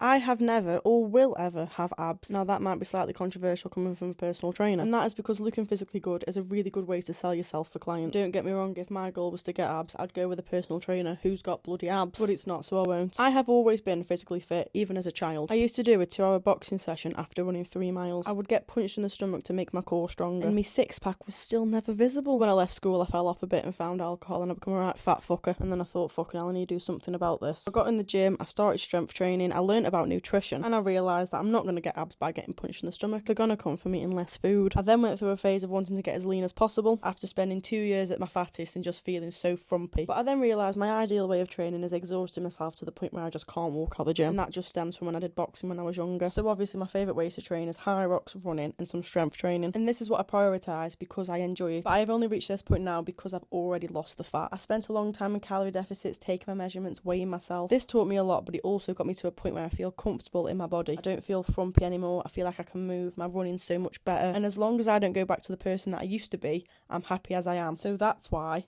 I have never or will ever have abs. Now that might be slightly controversial coming from a personal trainer, and that is because looking physically good is a really good way to sell yourself for clients. Don't get me wrong, if my goal was to get abs, I'd go with a personal trainer who's got bloody abs, but it's not, so I won't. I have always been physically fit, even as a child. I used to do a 2-hour boxing session after running 3 miles. I would get punched in the stomach to make my core stronger, and my six-pack was still never visible. When I left school, I fell off a bit and found alcohol, and I became a right fat fucker, and then I thought, fucking hell, I need to do something about this. I got in the gym, I started strength training, I learnt about nutrition, and I realised that I'm not going to get abs by getting punched in the stomach. They're going to come from eating less food. I then went through a phase of wanting to get as lean as possible after spending 2 years at my fattest and just feeling so frumpy. But I then realised my ideal way of training is exhausting myself to the point where I just can't walk out the gym. And that just stems from when I did boxing when I was younger. So obviously my favourite ways to train is high rocks, running and some strength training. And this is what I prioritise because I enjoy it. But I have only reached this point now because I've already lost the fat. I spent a long time in calorie deficits, taking my measurements, weighing myself. This taught me a lot, but it also got me to a point where I feel comfortable in my body. I don't feel frumpy anymore. I feel like I can move. My running's so much better. And as long as I don't go back to the person that I used to be, I'm happy as I am. So that's why